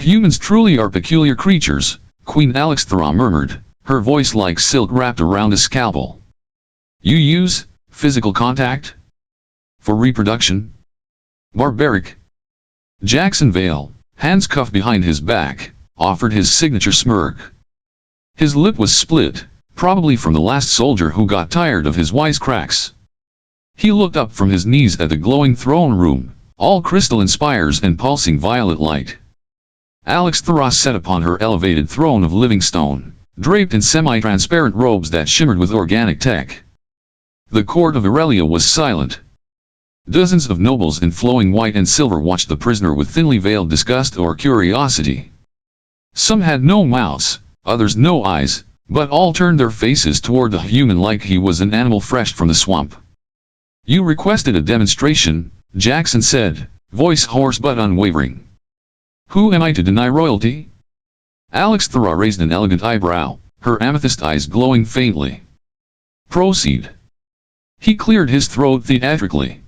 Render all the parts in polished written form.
Humans truly are peculiar creatures, Queen Alexthra murmured, her voice like silk wrapped around a scalpel. You use physical contact? For reproduction? Barbaric. Jackson Vale, hands cuffed behind his back, offered his signature smirk. His lip was split, probably from the last soldier who got tired of his wisecracks. He looked up from his knees at the glowing throne room, all crystalline spires and pulsing violet light. Alexthra sat upon her elevated throne of living stone, draped in semi-transparent robes that shimmered with organic tech. The court of Aurelia was silent. Dozens of nobles in flowing white and silver watched the prisoner with thinly veiled disgust or curiosity. Some had no mouths, others no eyes, but all turned their faces toward the human like he was an animal fresh from the swamp. You requested a demonstration, Jackson said, voice hoarse but unwavering. Who am I to deny royalty? Alexthra raised an elegant eyebrow, her amethyst eyes glowing faintly. Proceed. He cleared his throat theatrically.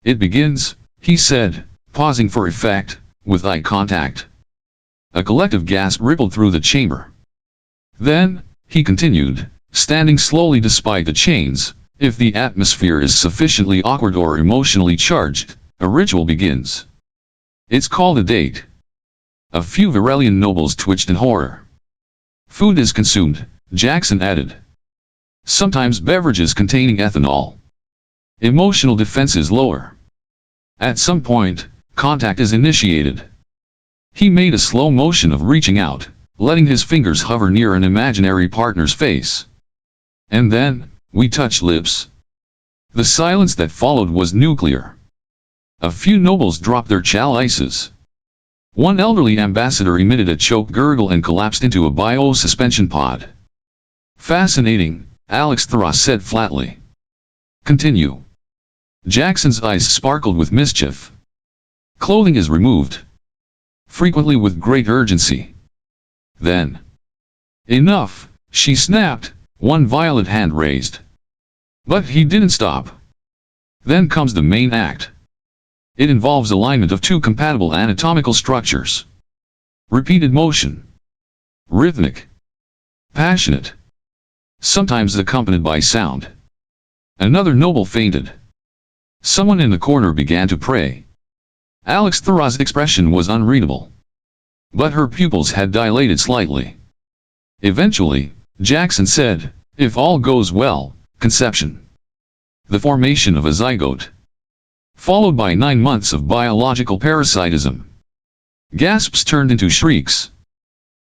It begins, he said, pausing for effect, with eye contact. A collective gasp rippled through the chamber. Then, he continued, standing slowly despite the chains, if the atmosphere is sufficiently awkward or emotionally charged, a ritual begins. It's called a date. A few Varelian nobles twitched in horror. Food is consumed, Jackson added. Sometimes beverages containing ethanol. Emotional defenses lower. At some point, contact is initiated. He made a slow motion of reaching out, letting his fingers hover near an imaginary partner's face. And then, we touch lips. The silence that followed was nuclear. A few nobles dropped their chalices. One elderly ambassador emitted a choked gurgle and collapsed into a bio-suspension pod. Fascinating, Alexthra said flatly. Continue. Jackson's eyes sparkled with mischief. Clothing is removed. Frequently with great urgency. Then. Enough, she snapped, one violet hand raised. But he didn't stop. Then comes the main act. It involves alignment of two compatible anatomical structures. Repeated motion. Rhythmic. Passionate. Sometimes accompanied by sound. Another noble fainted. Someone in the corner began to pray. Alexthra's expression was unreadable. But her pupils had dilated slightly. Eventually, Jackson said, if all goes well, conception. The formation of a zygote. Followed by 9 months of biological parasitism. Gasps turned into shrieks.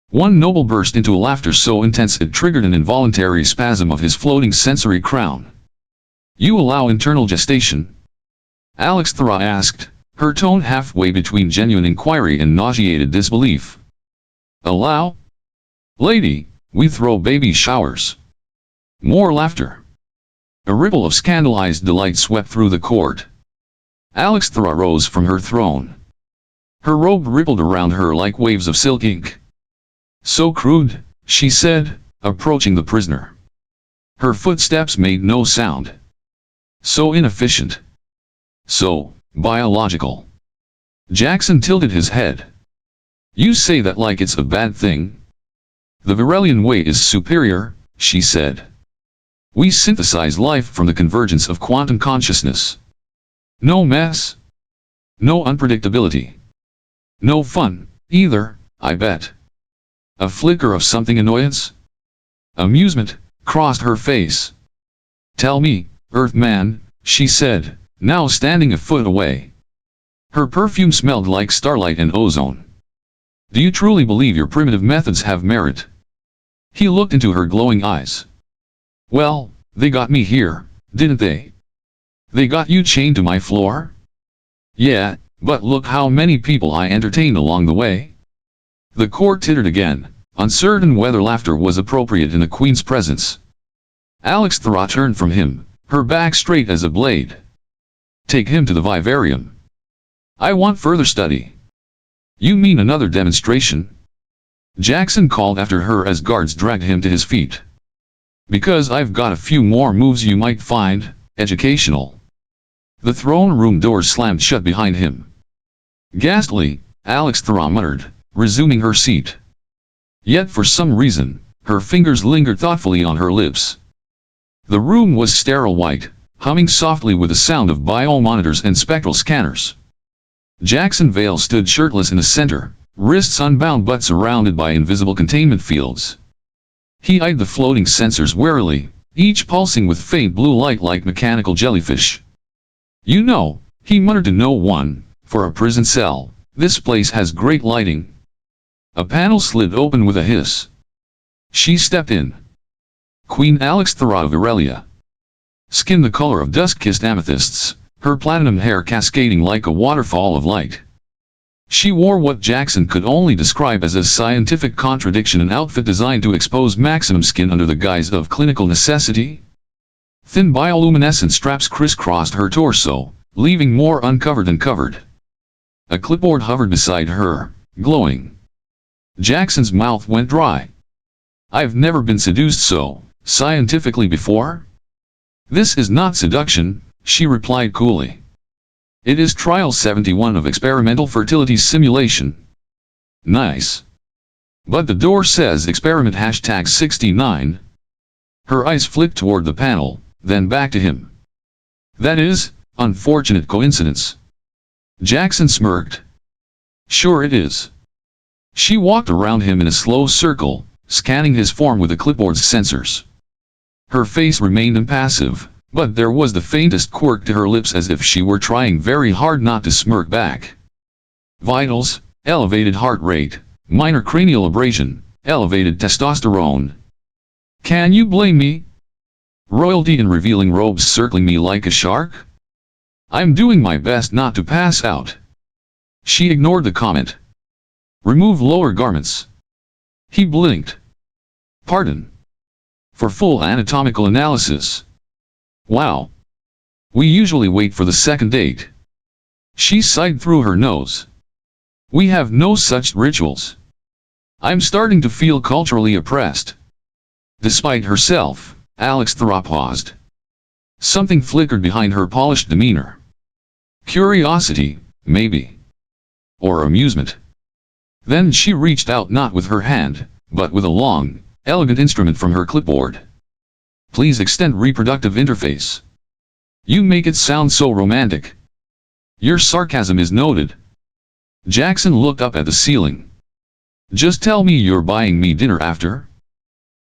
One noble burst into laughter so intense it triggered an involuntary spasm of his floating sensory crown. You allow internal gestation? Alexthra asked, her tone halfway between genuine inquiry and nauseated disbelief. Allow? Lady, we throw baby showers. More laughter. A ripple of scandalized delight swept through the court. Alexthra rose from her throne. Her robe rippled around her like waves of silk ink. So crude, she said, approaching the prisoner. Her footsteps made no sound. So inefficient. So biological. Jackson tilted his head. You say that like it's a bad thing? The Varelian way is superior, she said. We synthesize life from the convergence of quantum consciousness. No mess. No unpredictability. No fun, either, I bet. A flicker of something annoyance? Amusement crossed her face. Tell me, Earthman, she said, now standing a foot away. Her perfume smelled like starlight and ozone. Do you truly believe your primitive methods have merit? He looked into her glowing eyes. Well, they got me here, didn't they? They got you chained to my floor? Yeah, but look how many people I entertained along the way. The court tittered again, uncertain whether laughter was appropriate in a queen's presence. Alexthra turned from him, her back straight as a blade. Take him to the vivarium. I want further study. You mean another demonstration? Jackson called after her as guards dragged him to his feet. Because I've got a few more moves you might find educational. The throne room doors slammed shut behind him. Ghastly, Alexthra muttered, resuming her seat. Yet for some reason, her fingers lingered thoughtfully on her lips. The room was sterile white, humming softly with the sound of biomonitors and spectral scanners. Jackson Vale stood shirtless in the center, wrists unbound but surrounded by invisible containment fields. He eyed the floating sensors warily, each pulsing with faint blue light like mechanical jellyfish. "You know," he muttered to no one, "for a prison cell, this place has great lighting." A panel slid open with a hiss. She stepped in. Queen Alexthra of Aurelia. Skin the color of dusk-kissed amethysts, her platinum hair cascading like a waterfall of light. She wore what Jackson could only describe as a scientific contradiction, an outfit designed to expose maximum skin under the guise of clinical necessity. Thin bioluminescent straps crisscrossed her torso, leaving more uncovered than covered. A clipboard hovered beside her, glowing. Jackson's mouth went dry. "I've never been seduced so scientifically before." "This is not seduction," she replied coolly. "It is trial 71 of experimental fertility simulation." "Nice. But the door says experiment #69. Her eyes flicked toward the panel, then back to him. "That is, unfortunate coincidence." Jackson smirked. "Sure it is." She walked around him in a slow circle, scanning his form with the clipboard's sensors. Her face remained impassive, but there was the faintest quirk to her lips as if she were trying very hard not to smirk back. Vitals, elevated heart rate, minor cranial abrasion, elevated testosterone. Can you blame me? Royalty in revealing robes circling me like a shark? I'm doing my best not to pass out. She ignored the comment. Remove lower garments. He blinked. Pardon. For full anatomical analysis. Wow. We usually wait for the second date. She sighed through her nose. We have no such rituals. I'm starting to feel culturally oppressed. Despite herself, Alexthra paused. Something flickered behind her polished demeanor. Curiosity, maybe. Or amusement. Then she reached out not with her hand, but with a long, elegant instrument from her clipboard. Please extend reproductive interface. You make it sound so romantic. Your sarcasm is noted. Jackson looked up at the ceiling. Just tell me you're buying me dinner after.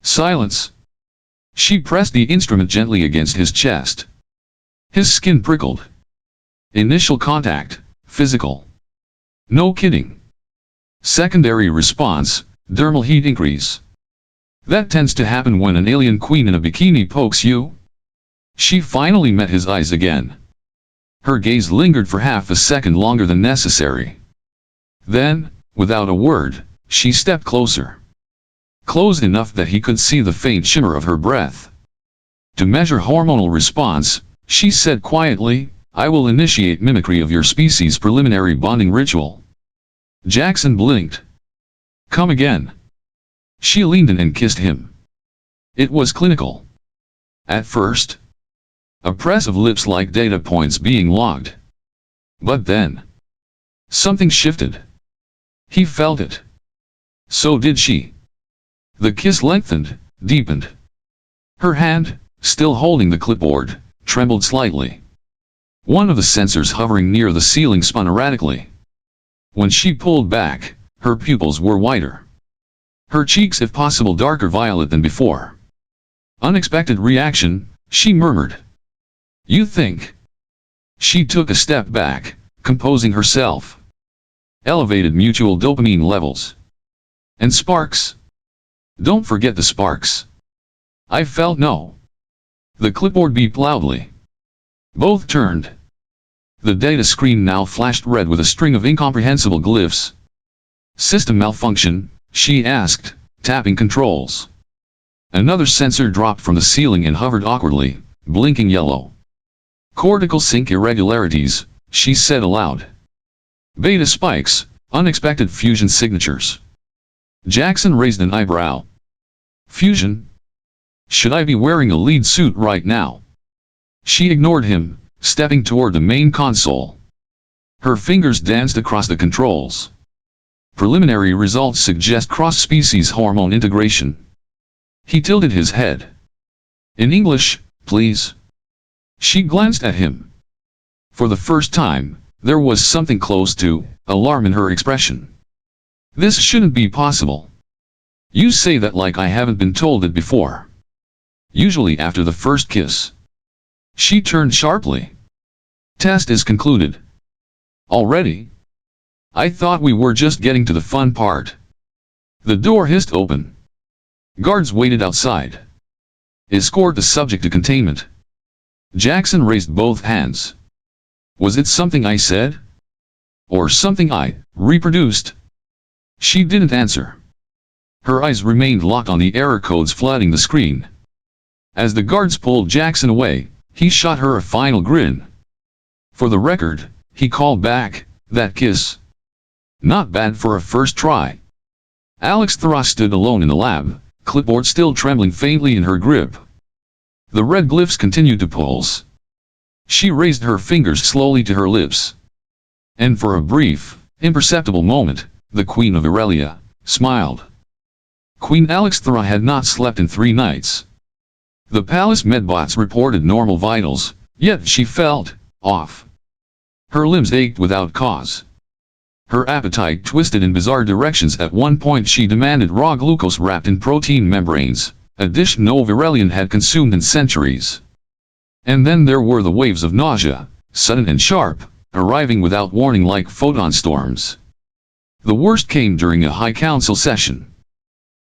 Silence. She pressed the instrument gently against his chest. His skin prickled. Initial contact, physical. No kidding. Secondary response, dermal heat increase. That tends to happen when an alien queen in a bikini pokes you. She finally met his eyes again. Her gaze lingered for half a second longer than necessary. Then, without a word, she stepped closer. Close enough that he could see the faint shimmer of her breath. To measure hormonal response, she said quietly, I will initiate mimicry of your species' preliminary bonding ritual. Jackson blinked. Come again. She leaned in and kissed him. It was clinical. At first. A press of lips like data points being logged. But then. Something shifted. He felt it. So did she. The kiss lengthened, deepened. Her hand, still holding the clipboard, trembled slightly. One of the sensors hovering near the ceiling spun erratically. When she pulled back, her pupils were whiter. Her cheeks if possible darker violet than before. Unexpected reaction, she murmured. You think? She took a step back, composing herself. Elevated mutual dopamine levels. And sparks. Don't forget the sparks. I felt no. The clipboard beeped loudly. Both turned. The data screen now flashed red with a string of incomprehensible glyphs. System malfunction, she asked, tapping controls. Another sensor dropped from the ceiling and hovered awkwardly, blinking yellow. Cortical sync irregularities, she said aloud. Beta spikes, unexpected fusion signatures. Jackson raised an eyebrow. Fusion? Should I be wearing a lead suit right now? She ignored him, stepping toward the main console. Her fingers danced across the controls. Preliminary results suggest cross-species hormone integration. He tilted his head. In English, please. She glanced at him. For the first time, there was something close to alarm in her expression. This shouldn't be possible. You say that like I haven't been told it before. Usually after the first kiss. She turned sharply. Test is concluded. Already? I thought we were just getting to the fun part. The door hissed open. Guards waited outside. Escort the subject to containment. Jackson raised both hands. Was it something I said? Or something I reproduced? She didn't answer. Her eyes remained locked on the error codes flooding the screen. As the guards pulled Jackson away, he shot her a final grin. For the record, he called back, that kiss. Not bad for a first try. Alex Thra stood alone in the lab, clipboard still trembling faintly in her grip. The red glyphs continued to pulse. She raised her fingers slowly to her lips. And for a brief, imperceptible moment, the Queen of Aurelia smiled. Queen Alex Thra had not slept in 3 nights. The palace medbots reported normal vitals, yet she felt off. Her limbs ached without cause. Her appetite twisted in bizarre directions. At one point she demanded raw glucose wrapped in protein membranes, a dish no Virelian had consumed in centuries. And then there were the waves of nausea, sudden and sharp, arriving without warning like photon storms. The worst came during a High Council session.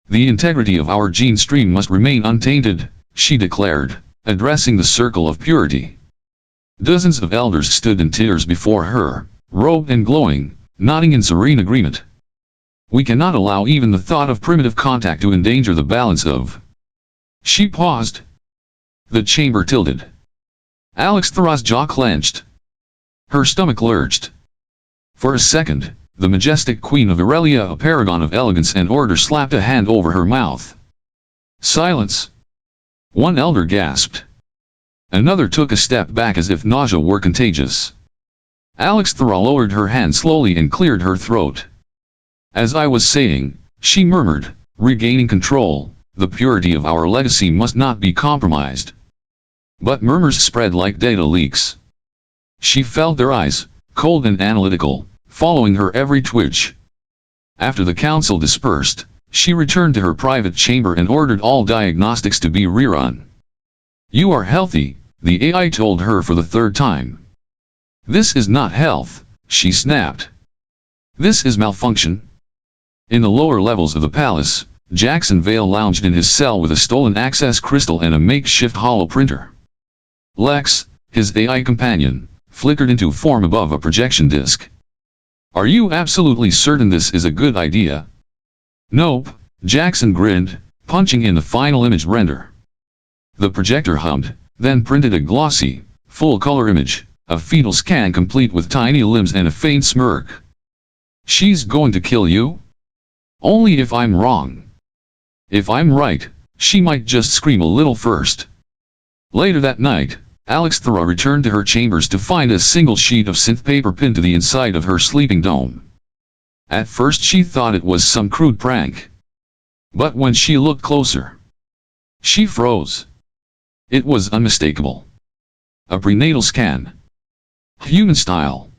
The integrity of our gene stream must remain untainted, she declared, addressing the circle of purity. Dozens of elders stood in tears before her, robed and glowing, nodding in serene agreement. We cannot allow even the thought of primitive contact to endanger the balance of. She paused. The chamber tilted. Alex Thra's jaw clenched. Her stomach lurched. For a second, the majestic Queen of Aurelia, a paragon of elegance and order, slapped a hand over her mouth. Silence. One elder gasped. Another took a step back as if nausea were contagious. Alex Thra lowered her hand slowly and cleared her throat. As I was saying, she murmured, regaining control, the purity of our legacy must not be compromised. But murmurs spread like data leaks. She felt their eyes, cold and analytical, following her every twitch. After the council dispersed, she returned to her private chamber and ordered all diagnostics to be rerun. You are healthy, the AI told her for the 3rd time. This is not health, she snapped. This is malfunction. In the lower levels of the palace, Jackson Vale lounged in his cell with a stolen access crystal and a makeshift hollow printer. Lex, his AI companion, flickered into form above a projection disc. Are you absolutely certain this is a good idea? Nope, Jackson grinned, punching in the final image render. The projector hummed, then printed a glossy, full-color image, a fetal scan complete with tiny limbs and a faint smirk. She's going to kill you? Only if I'm wrong. If I'm right, she might just scream a little first. Later that night, Alex Thra returned to her chambers to find a single sheet of synth paper pinned to the inside of her sleeping dome. At first she thought it was some crude prank. But when she looked closer, she froze. It was unmistakable. A prenatal scan. Human style.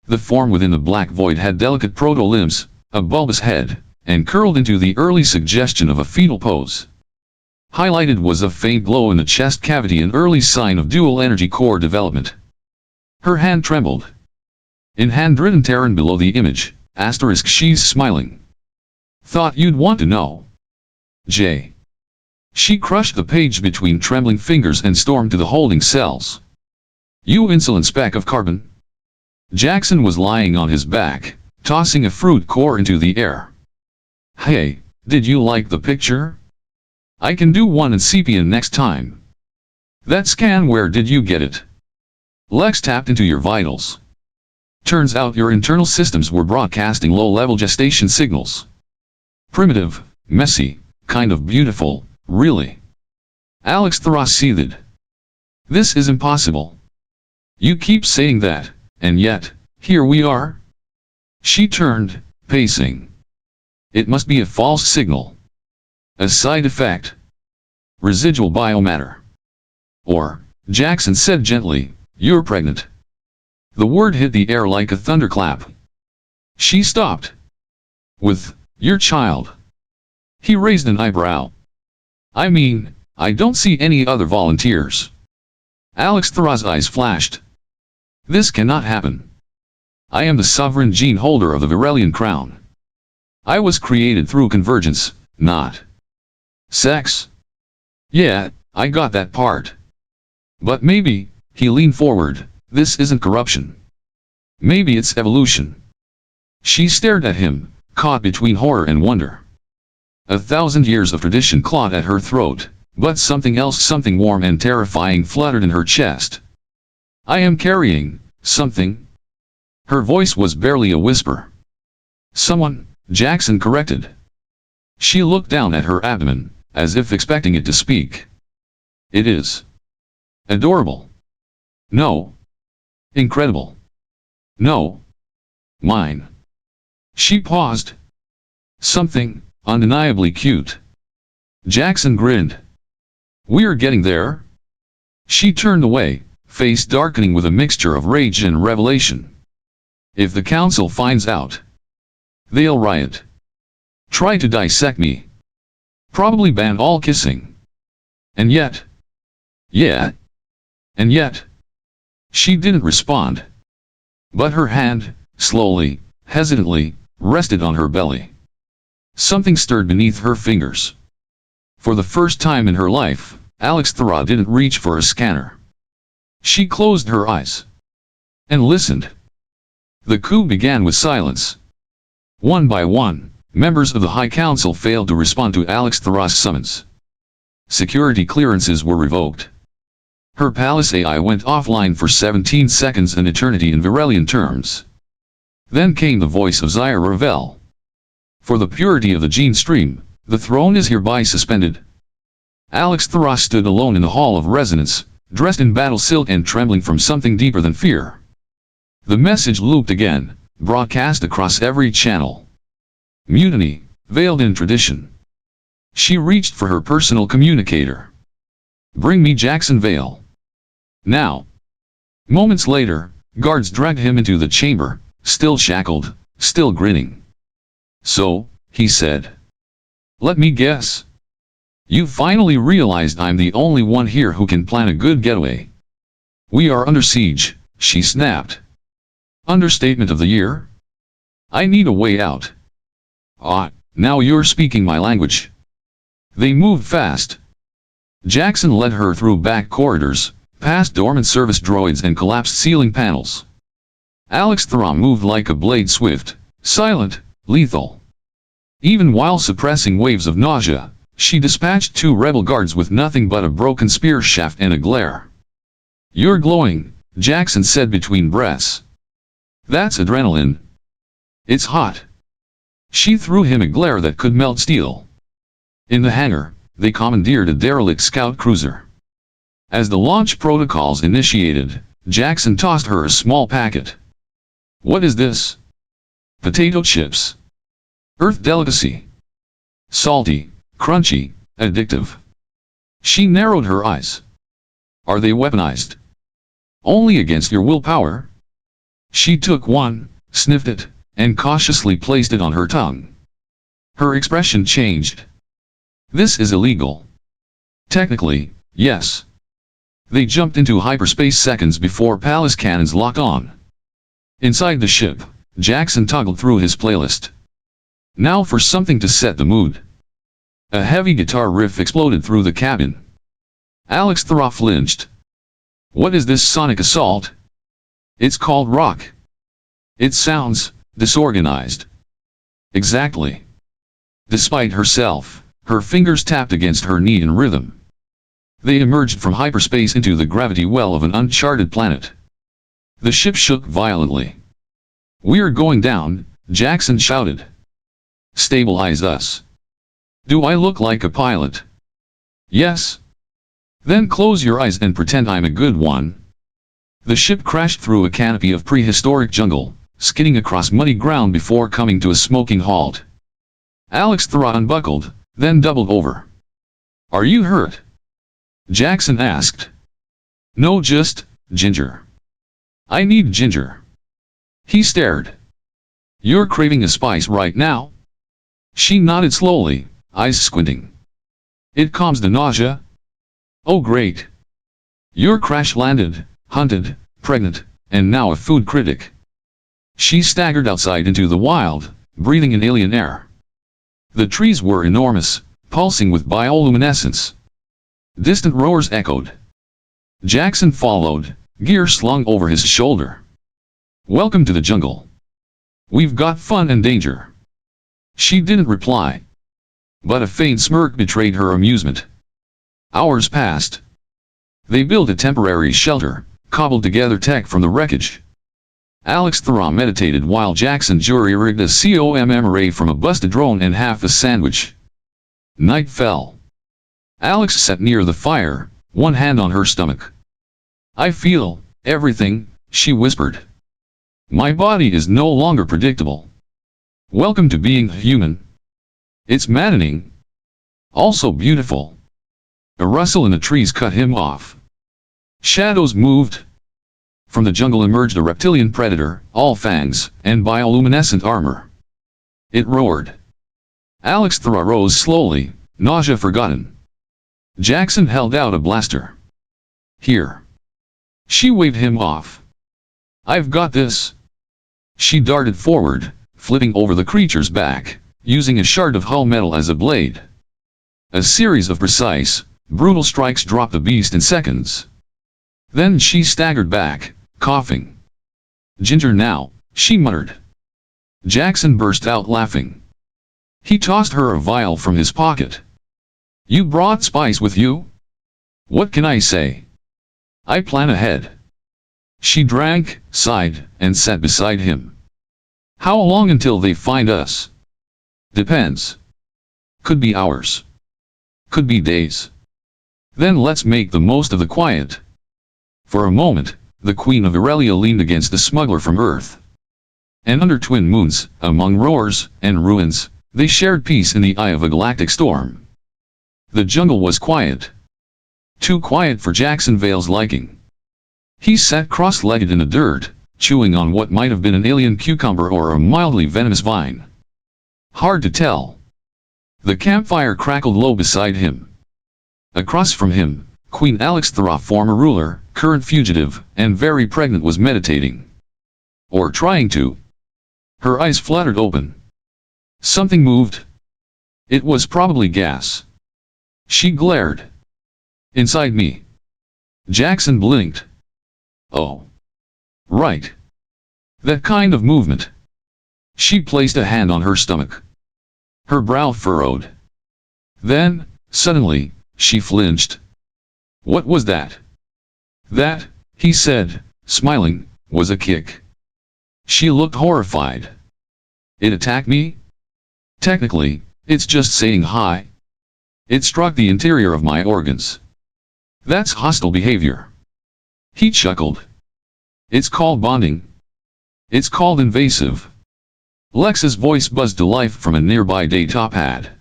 The form within the black void had delicate proto-limbs, a bulbous head, and curled into the early suggestion of a fetal pose. Highlighted was a faint glow in the chest cavity, an early sign of dual energy core development. Her hand trembled. In handwritten Terran below the image, asterisk, she's smiling. Thought you'd want to know. J. She crushed the page between trembling fingers and stormed to the holding cells. You insolent speck of carbon. Jackson was lying on his back, tossing a fruit core into the air. Hey, did you like the picture? I can do one in sepia next time. That scan, where did you get it? Lex tapped into your vitals. Turns out your internal systems were broadcasting low-level gestation signals. Primitive, messy, kind of beautiful, really. Alex Thra seethed. This is impossible. You keep saying that, and yet, here we are. She turned, pacing. It must be a false signal. A side effect. Residual biomatter. Or, Jackson said gently, "You're pregnant." The word hit the air like a thunderclap. She stopped. With, "Your child." He raised an eyebrow. "I mean, I don't see any other volunteers." Alex Thor's eyes flashed. "This cannot happen. I am the sovereign gene holder of the Virelian crown. I was created through convergence, not sex." "Yeah, I got that part. But maybe," he leaned forward, "this isn't corruption. Maybe it's evolution." She stared at him, caught between horror and wonder. 1,000 years of tradition clawed at her throat, but something else, something warm and terrifying, fluttered in her chest. "I am carrying something." Her voice was barely a whisper. "Someone," Jackson corrected. She looked down at her abdomen, as if expecting it to speak. "It is adorable. No. Incredible. No. Mine." She paused. "Something undeniably cute." Jackson grinned. "We're getting there." She turned away, face darkening with a mixture of rage and revelation. "If the council finds out, they'll riot. Try to dissect me. Probably ban all kissing. And yet. Yeah. And yet." She didn't respond. But her hand, slowly, hesitantly, rested on her belly. Something stirred beneath her fingers. For the first time in her life, Alex Thor didn't reach for a scanner. She closed her eyes and listened. The coup began with silence. One by one, members of the High Council failed to respond to Alex Thor's summons. Security clearances were revoked. Her palace AI went offline for 17 seconds, an eternity in Virelian terms. Then came the voice of Zaya Ravel. "For the purity of the gene stream, the throne is hereby suspended." Alex Thor stood alone in the Hall of Resonance, dressed in battle silk and trembling from something deeper than fear. The message looped again, broadcast across every channel. Mutiny, veiled in tradition. She reached for her personal communicator. "Bring me Jackson Vale. Now." Moments later, guards dragged him into the chamber, still shackled, still grinning. "So," he said. "Let me guess. You finally realized I'm the only one here who can plan a good getaway." "We are under siege," she snapped. "Understatement of the year? I need a way out." "Ah, now you're speaking my language." They moved fast. Jackson led her through back corridors, past dormant service droids and collapsed ceiling panels. Alex Thor moved like a blade, swift, silent, lethal. Even while suppressing waves of nausea, she dispatched 2 rebel guards with nothing but a broken spear shaft and a glare. "You're glowing," Jackson said between breaths. "That's adrenaline. It's hot." She threw him a glare that could melt steel. In the hangar, they commandeered a derelict scout cruiser. As the launch protocols initiated, Jackson tossed her a small packet. "What is this?" "Potato chips. Earth delicacy. Salty, crunchy, addictive." She narrowed her eyes. "Are they weaponized?" "Only against your willpower." She took one, sniffed it, and cautiously placed it on her tongue. Her expression changed. "This is illegal." "Technically, yes." They jumped into hyperspace seconds before palace cannons locked on. Inside the ship, Jackson toggled through his playlist. Now for something to set the mood. A heavy guitar riff exploded through the cabin. Alex Thor flinched. "What is this sonic assault?" "It's called rock. It sounds disorganized." "Exactly." Despite herself, her fingers tapped against her knee in rhythm. They emerged from hyperspace into the gravity well of an uncharted planet. The ship shook violently. "We're going down," Jackson shouted. "Stabilize us." "Do I look like a pilot?" "Yes." "Then close your eyes and pretend I'm a good one." The ship crashed through a canopy of prehistoric jungle, skidding across muddy ground before coming to a smoking halt. Alex Thra unbuckled, then doubled over. "Are you hurt?" Jackson asked. "No, just ginger. I need ginger." He stared. "You're craving a spice right now?" She nodded slowly, eyes squinting. "It calms the nausea." "Oh great. You're crash-landed, hunted, pregnant, and now a food critic." She staggered outside into the wild, breathing in alien air. The trees were enormous, pulsing with bioluminescence. Distant roars echoed. Jackson followed, gear slung over his shoulder. "Welcome to the jungle. We've got fun and danger." She didn't reply, but a faint smirk betrayed her amusement. Hours passed. They built a temporary shelter, cobbled together tech from the wreckage. Alex Thra meditated while Jackson jury-rigged a COMM array from a busted drone and half a sandwich. Night fell. Alex sat near the fire, one hand on her stomach. "I feel everything," she whispered. "My body is no longer predictable. Welcome to being human. It's maddening. Also beautiful." A rustle in the trees cut him off. Shadows moved. From the jungle emerged a reptilian predator, all fangs, and bioluminescent armor. It roared. Alex Thra rose slowly, nausea forgotten. Jackson held out a blaster. "Here." She waved him off. "I've got this." She darted forward, flipping over the creature's back, using a shard of hull metal as a blade. A series of precise, brutal strikes dropped the beast in seconds. Then she staggered back, coughing. "Ginger now," she muttered. Jackson burst out laughing. He tossed her a vial from his pocket. "You brought spice with you? What can I say? I plan ahead." She drank, sighed, and sat beside him. "How long until they find us?" "Depends. Could be hours. Could be days. Then let's make the most of the quiet." For a moment, the Queen of Aurelia leaned against the smuggler from Earth. And under twin moons, among roars and ruins, they shared peace in the eye of a galactic storm. The jungle was quiet. Too quiet for Jackson Vale's liking. He sat cross-legged in the dirt, chewing on what might have been an alien cucumber or a mildly venomous vine. Hard to tell. The campfire crackled low beside him. Across from him, Queen Alex Thra, former ruler, current fugitive, and very pregnant, was meditating. Or trying to. Her eyes fluttered open. Something moved. It was probably gas. She glared. "Inside me." Jackson blinked. "Oh. Right. That kind of movement." She placed a hand on her stomach. Her brow furrowed. Then, suddenly, she flinched. "What was that?" "That," he said, smiling, "was a kick." She looked horrified. "It attacked me?" "Technically, it's just saying hi. It struck the interior of my organs." "That's hostile behavior." He chuckled. "It's called bonding. It's called invasive." Lex's voice buzzed to life from a nearby data pad.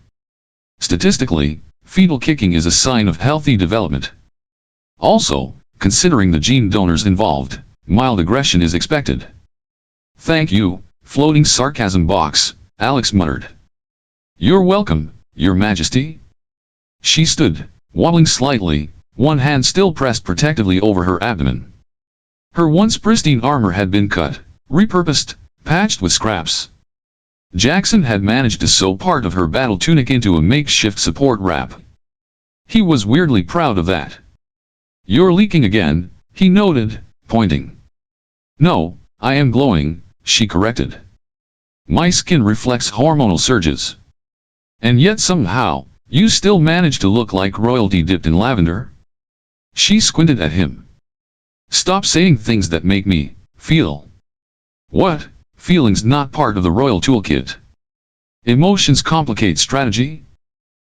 "Statistically, fetal kicking is a sign of healthy development. Also, considering the gene donors involved, mild aggression is expected." "Thank you, floating sarcasm box," Alex muttered. "You're welcome, Your Majesty." She stood, wobbling slightly, one hand still pressed protectively over her abdomen. Her once pristine armor had been cut, repurposed, patched with scraps. Jackson had managed to sew part of her battle tunic into a makeshift support wrap. He was weirdly proud of that. "You're leaking again," he noted, pointing. "No, I am glowing," she corrected. "My skin reflects hormonal surges. And yet somehow, you still manage to look like royalty dipped in lavender." She squinted at him. "Stop saying things that make me feel." "What? Feeling's not part of the royal toolkit. Emotions complicate strategy."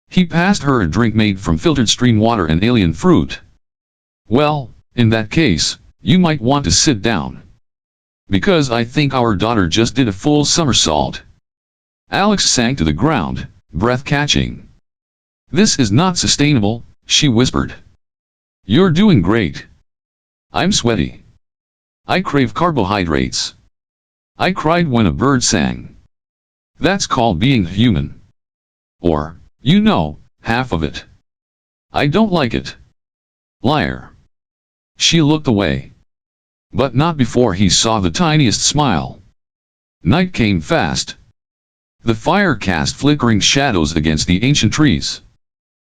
He passed her a drink made from filtered stream water and alien fruit. "Well, in that case, you might want to sit down." Because I think our daughter just did a full somersault. Alex sank to the ground, breath catching. This is not sustainable, she whispered. You're doing great. I'm sweaty. I crave carbohydrates. I cried when a bird sang. That's called being human. Or, you know, half of it. I don't like it. Liar. She looked away. But not before he saw the tiniest smile. Night came fast. The fire cast flickering shadows against the ancient trees.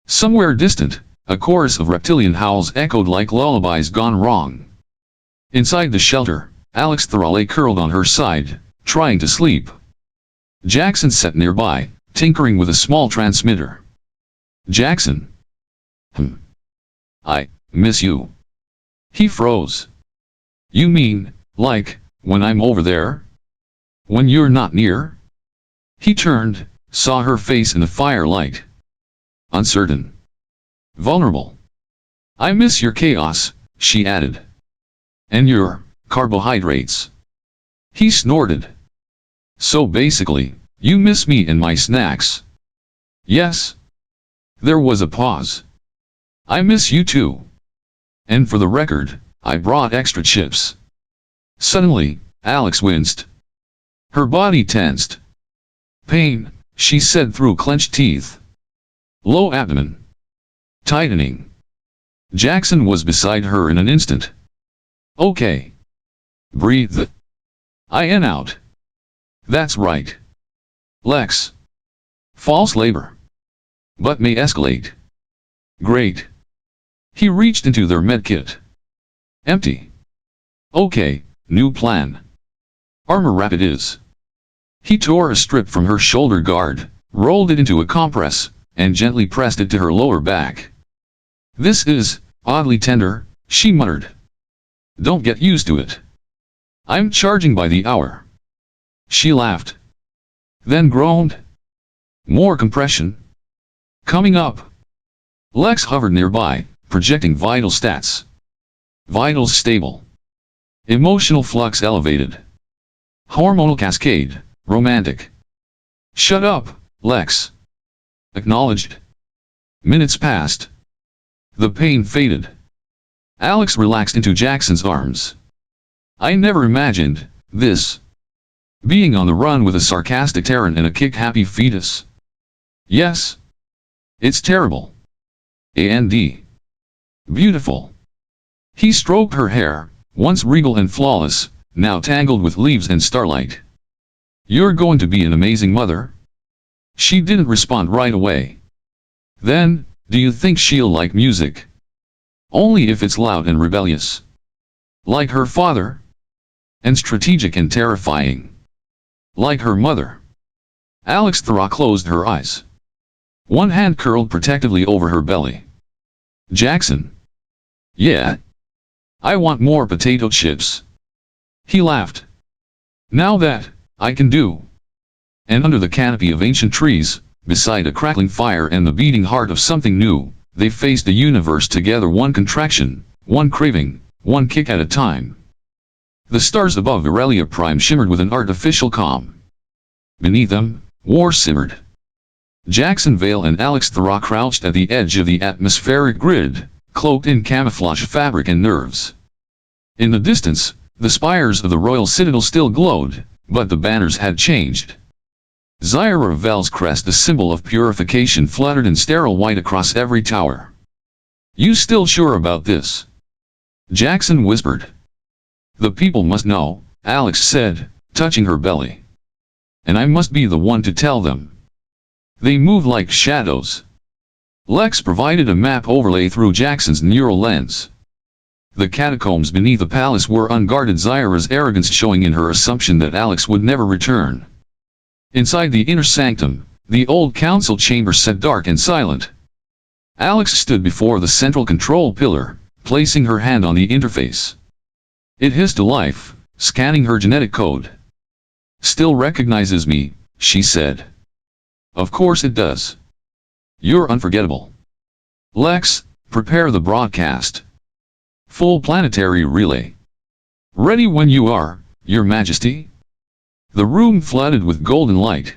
Somewhere distant, a chorus of reptilian howls echoed like lullabies gone wrong. Inside the shelter, Alex lay curled on her side, trying to sleep. Jackson sat nearby, tinkering with a small transmitter. Jackson. I miss you. He froze. You mean, like, when I'm over there? When you're not near? He turned, saw her face in the firelight. Uncertain. Vulnerable. I miss your chaos, she added. And your carbohydrates. He snorted. So basically, you miss me and my snacks. Yes. There was a pause. I miss you too. And for the record, I brought extra chips. Suddenly, Alex winced. Her body tensed. Pain, she said through clenched teeth. Low abdomen. Tightening. Jackson was beside her in an instant. Okay. Breathe. In out. That's right. Lex. False labor. But may escalate. Great. He reached into their medkit. Empty. Okay, new plan. Armor wrap it is. He tore a strip from her shoulder guard, rolled it into a compress, and gently pressed it to her lower back. This is oddly tender, she muttered. Don't get used to it. I'm charging by the hour. She laughed. Then groaned. More compression. Coming up. Lex hovered nearby, projecting vital stats. Vitals stable. Emotional flux elevated. Hormonal cascade, romantic. Shut up, Lex. Acknowledged. Minutes passed. The pain faded. Alex relaxed into Jackson's arms. I never imagined this. Being on the run with a sarcastic Terran and a kick-happy fetus. Yes. It's terrible. And beautiful. He stroked her hair, once regal and flawless, now tangled with leaves and starlight. You're going to be an amazing mother? She didn't respond right away. Then, do you think she'll like music? Only if it's loud and rebellious. Like her father? And strategic and terrifying. Like her mother. Alex closed her eyes. One hand curled protectively over her belly. Jackson. Yeah. I want more potato chips. He laughed. Now that, I can do. And under the canopy of ancient trees, beside a crackling fire and the beating heart of something new, they faced the universe together, one contraction, one craving, one kick at a time. The stars above Aurelia Prime shimmered with an artificial calm. Beneath them, war simmered. Jackson Vale and Alex crouched at the edge of the atmospheric grid, cloaked in camouflage fabric and nerves. In the distance, the spires of the royal citadel still glowed, but the banners had changed. Zyra Vel's crest, the symbol of purification, fluttered in sterile white across every tower. You still sure about this? Jackson whispered. The people must know, Alex said, touching her belly. And I must be the one to tell them. They move like shadows. Lex provided a map overlay through Jackson's neural lens. The catacombs beneath the palace were unguarded, Zyra's arrogance showing in her assumption that Alex would never return. Inside the inner sanctum, the old council chamber sat dark and silent. Alex stood before the central control pillar, placing her hand on the interface. It hissed to life, scanning her genetic code. Still recognizes me, she said. Of course it does. You're unforgettable. Lex, prepare the broadcast. Full planetary relay. Ready when you are, Your Majesty? The room flooded with golden light.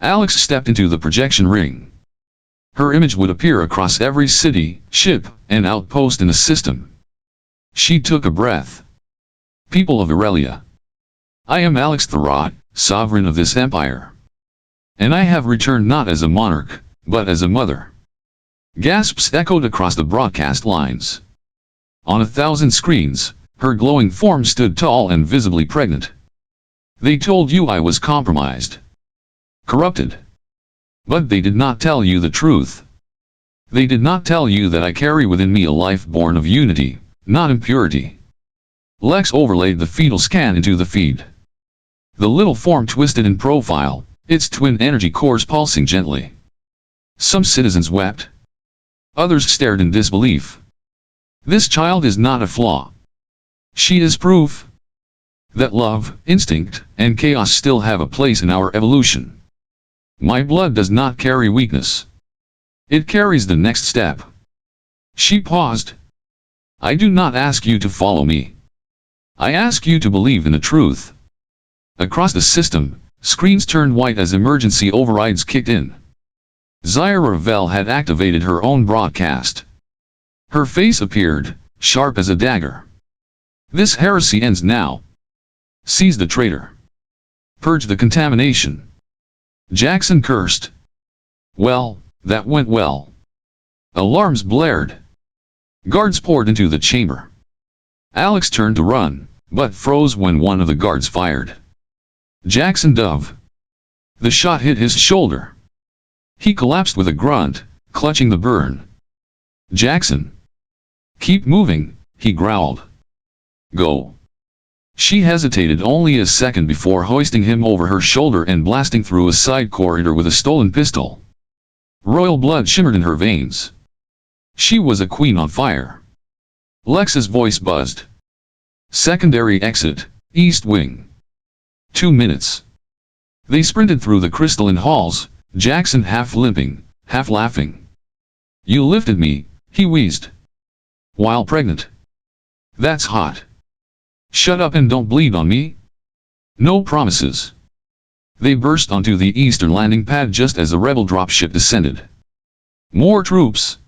Alex stepped into the projection ring. Her image would appear across every city, ship, and outpost in the system. She took a breath. People of Aurelia. I am Alex Thorot, sovereign of this empire. And I have returned not as a monarch, but as a mother. Gasps echoed across the broadcast lines. On 1,000 screens, her glowing form stood tall and visibly pregnant. They told you I was compromised. Corrupted. But they did not tell you the truth. They did not tell you that I carry within me a life born of unity, not impurity. Lex overlaid the fetal scan into the feed. The little form twisted in profile, its twin energy cores pulsing gently. Some citizens wept. Others stared in disbelief. This child is not a flaw. She is proof that love, instinct, and chaos still have a place in our evolution. My blood does not carry weakness. It carries the next step. She paused. I do not ask you to follow me. I ask you to believe in the truth. Across the system, screens turned white as emergency overrides kicked in. Zyra Vel had activated her own broadcast. Her face appeared, sharp as a dagger. This heresy ends now. Seize the traitor. Purge the contamination. Jackson cursed. Well, that went well. Alarms blared. Guards poured into the chamber. Alex turned to run, but froze when one of the guards fired. Jackson dove. The shot hit his shoulder. He collapsed with a grunt, clutching the burn. Jackson. Keep moving, he growled. Go. She hesitated only a second before hoisting him over her shoulder and blasting through a side corridor with a stolen pistol. Royal blood shimmered in her veins. She was a queen on fire. Lex's voice buzzed. Secondary exit, East Wing. 2 minutes. They sprinted through the crystalline halls, Jackson half limping, half laughing. You lifted me, he wheezed. While pregnant. That's hot. Shut up and don't bleed on me. No promises. They burst onto the eastern landing pad just as the rebel dropship descended. More troops.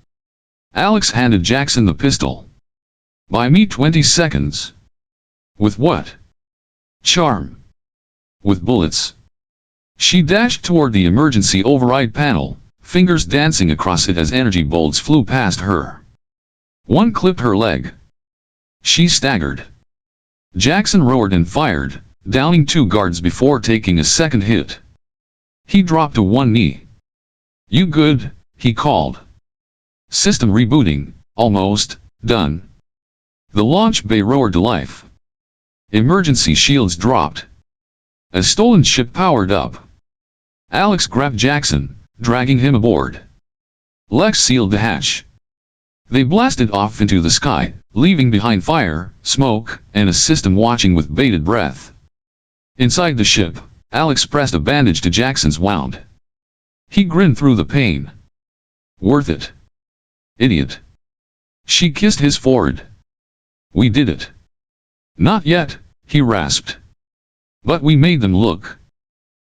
Alex handed Jackson the pistol. Buy me 20 seconds. With what? Charm. With bullets. She dashed toward the emergency override panel, fingers dancing across it as energy bolts flew past her. One clipped her leg. She staggered. Jackson roared and fired, downing 2 guards before taking a second hit. He dropped to one knee. You good, he called. System rebooting, almost done. The launch bay roared to life. Emergency shields dropped. A stolen ship powered up. Alex grabbed Jackson, dragging him aboard. Lex sealed the hatch. They blasted off into the sky, leaving behind fire, smoke, and a system watching with bated breath. Inside the ship, Alex pressed a bandage to Jackson's wound. He grinned through the pain. Worth it. Idiot. She kissed his forehead. We did it. Not yet, he rasped. But we made them look.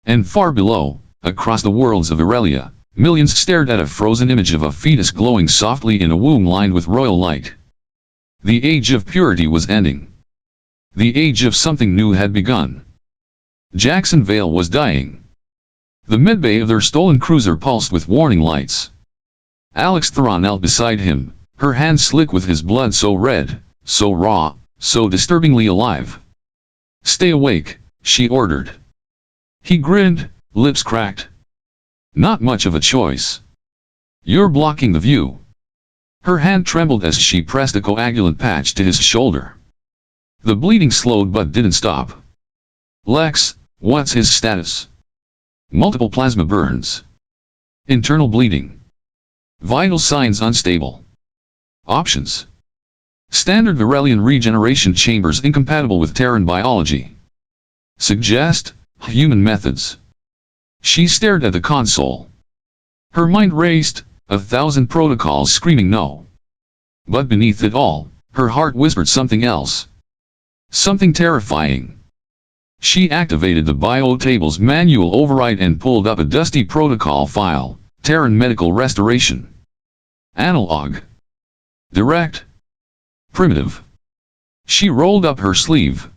And far below, across the worlds of Aurelia, millions stared at a frozen image of a fetus glowing softly in a womb lined with royal light. The age of purity was ending. The age of something new had begun. Jackson Vale was dying. The medbay of their stolen cruiser pulsed with warning lights. Alex Theron knelt beside him, her hands slick with his blood so red, so raw, so disturbingly alive. Stay awake, she ordered. He grinned, lips cracked. Not much of a choice. You're blocking the view. Her hand trembled as she pressed a coagulant patch to his shoulder. The bleeding slowed but didn't stop. Lex, what's his status? Multiple plasma burns. Internal bleeding. Vital signs unstable. Options. Standard Virelian regeneration chambers incompatible with Terran biology. Suggest, human methods. She stared at the console. Her mind raced, 1,000 protocols screaming no. But beneath it all, her heart whispered something else. Something terrifying. She activated the biotable's manual override and pulled up a dusty protocol file, Terran Medical Restoration. Analog. Direct. Primitive. She rolled up her sleeve.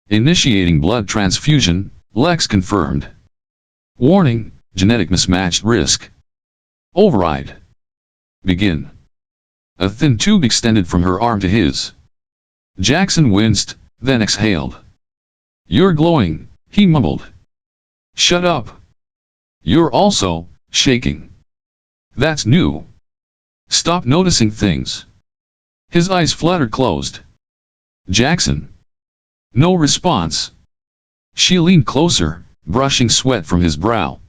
Initiating blood transfusion, Lex confirmed. Warning, genetic mismatch risk. Override. Begin. A thin tube extended from her arm to his. Jackson winced, then exhaled. You're glowing, he mumbled. Shut up. You're also shaking. That's new. Stop noticing things. His eyes fluttered closed. Jackson. No response. She leaned closer, brushing sweat from his brow.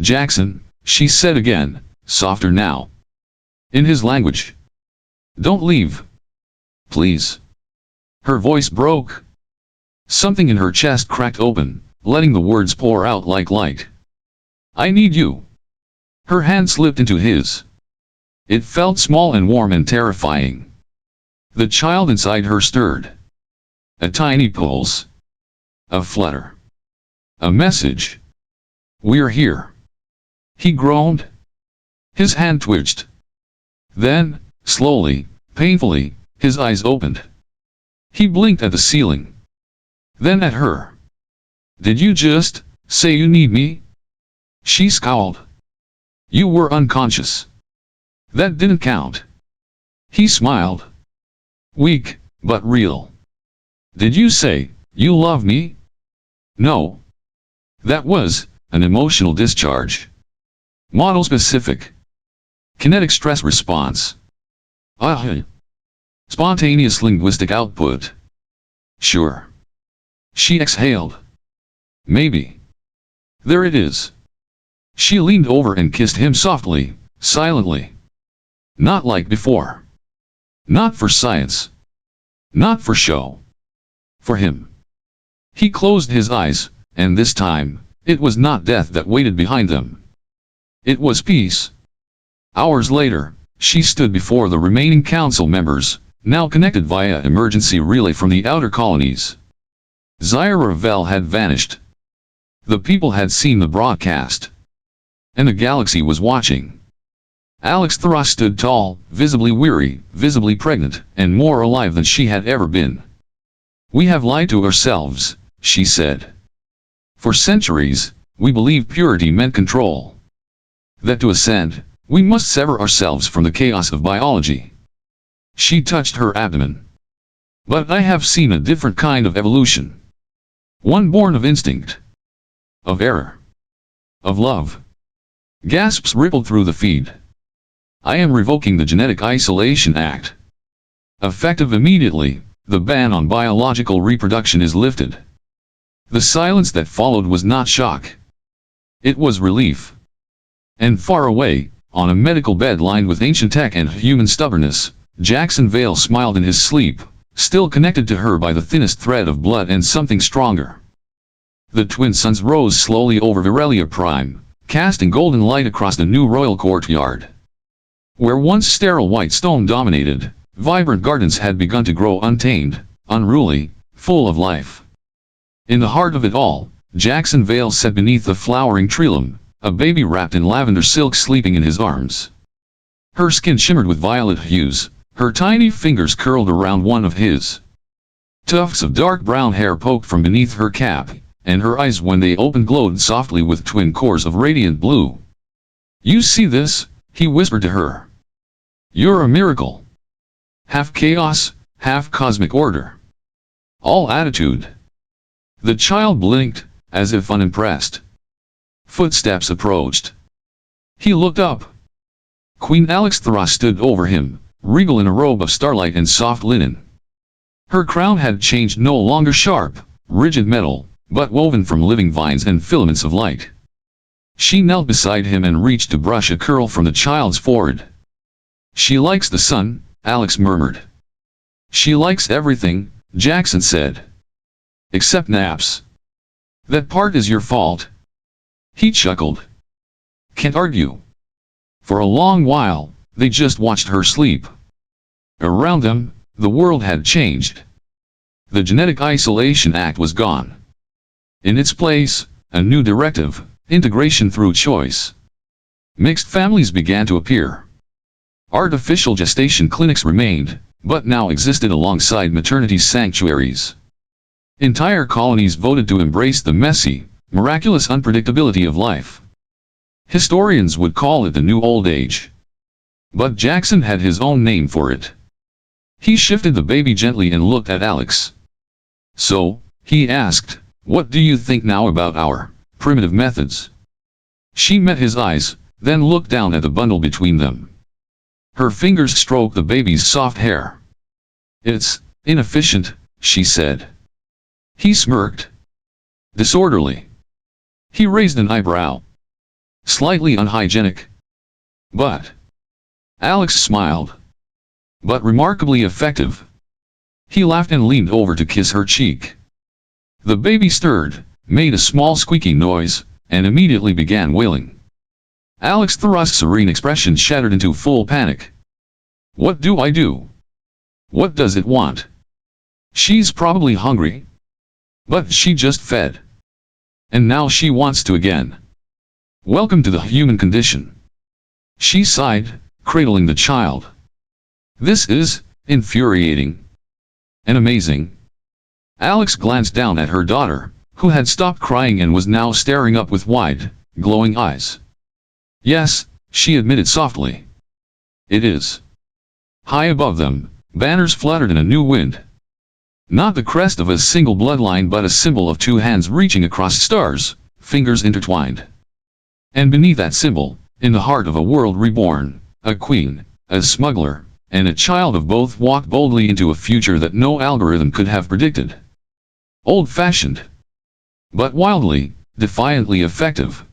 Jackson, she said again, softer now. In his language. Don't leave. Please. Her voice broke. Something in her chest cracked open, letting the words pour out like light. I need you. Her hand slipped into his. It felt small and warm and terrifying. The child inside her stirred. A tiny pulse. A flutter. A message. We're here. He groaned. His hand twitched. Then, slowly, painfully, his eyes opened. He blinked at the ceiling. Then at her. Did you just say you need me? She scowled. You were unconscious. That didn't count. He smiled. Weak, but real. Did you say, you love me? No. That was an emotional discharge. Model specific. Kinetic stress response. Spontaneous linguistic output. Sure. She exhaled. Maybe. There it is. She leaned over and kissed him softly, silently. Not like before. Not for science. Not for show. For him. He closed his eyes, and this time, it was not death that waited behind them. It was peace. Hours later, she stood before the remaining council members, now connected via emergency relay from the outer colonies. Zyra Ravel had vanished. The people had seen the broadcast. And the galaxy was watching. Alex Thra stood tall, visibly weary, visibly pregnant, and more alive than she had ever been. We have lied to ourselves, she said. For centuries, we believed purity meant control. That to ascend, we must sever ourselves from the chaos of biology. She touched her abdomen. But I have seen a different kind of evolution. One born of instinct. Of error. Of love. Gasps rippled through the feed. I am revoking the Genetic Isolation Act. Effective immediately, the ban on biological reproduction is lifted. The silence that followed was not shock. It was relief. And far away, on a medical bed lined with ancient tech and human stubbornness, Jackson Vale smiled in his sleep, still connected to her by the thinnest thread of blood and something stronger. The twin suns rose slowly over Virelia Prime, casting golden light across the new royal courtyard. Where once sterile white stone dominated, vibrant gardens had begun to grow untamed, unruly, full of life. In the heart of it all, Jackson Vale sat beneath the flowering trillium, a baby wrapped in lavender silk sleeping in his arms. Her skin shimmered with violet hues, her tiny fingers curled around one of his. Tufts of dark brown hair poked from beneath her cap, and her eyes when they opened glowed softly with twin cores of radiant blue. You see this? He whispered to her. You're a miracle. Half chaos, half cosmic order. All attitude. The child blinked, as if unimpressed. Footsteps approached. He looked up. Queen Alexthra stood over him, regal in a robe of starlight and soft linen. Her crown had changed, no longer sharp, rigid metal, but woven from living vines and filaments of light. She knelt beside him and reached to brush a curl from the child's forehead. She likes the sun, Alex murmured. She likes everything, Jackson said. Except naps. That part is your fault. He chuckled. Can't argue. For a long while, they just watched her sleep. Around them, the world had changed. The Genetic Isolation Act was gone. In its place, a new directive, integration through choice. Mixed families began to appear. Artificial gestation clinics remained, but now existed alongside maternity sanctuaries. Entire colonies voted to embrace the messy, miraculous unpredictability of life. Historians would call it the new old age. But Jackson had his own name for it. He shifted the baby gently and looked at Alex. "So," he asked, "what do you think now about our primitive methods?" She met his eyes, then looked down at the bundle between them. Her fingers stroked the baby's soft hair. "It's inefficient," she said. He smirked. "Disorderly." He raised an eyebrow. "Slightly unhygienic." "But..." Alex smiled. "But remarkably effective." He laughed and leaned over to kiss her cheek. The baby stirred, made a small squeaky noise, and immediately began wailing. Alex Thrust's serene expression shattered into full panic. "What do I do? What does it want? She's probably hungry. But she just fed. And now she wants to again. Welcome to the human condition." She sighed, cradling the child. "This is infuriating. And amazing." Alex glanced down at her daughter, who had stopped crying and was now staring up with wide, glowing eyes. "Yes," she admitted softly. "It is." High above them, banners fluttered in a new wind. Not the crest of a single bloodline but a symbol of two hands reaching across stars, fingers intertwined. And beneath that symbol, in the heart of a world reborn, a queen, a smuggler, and a child of both walked boldly into a future that no algorithm could have predicted. Old-fashioned. But wildly, defiantly effective.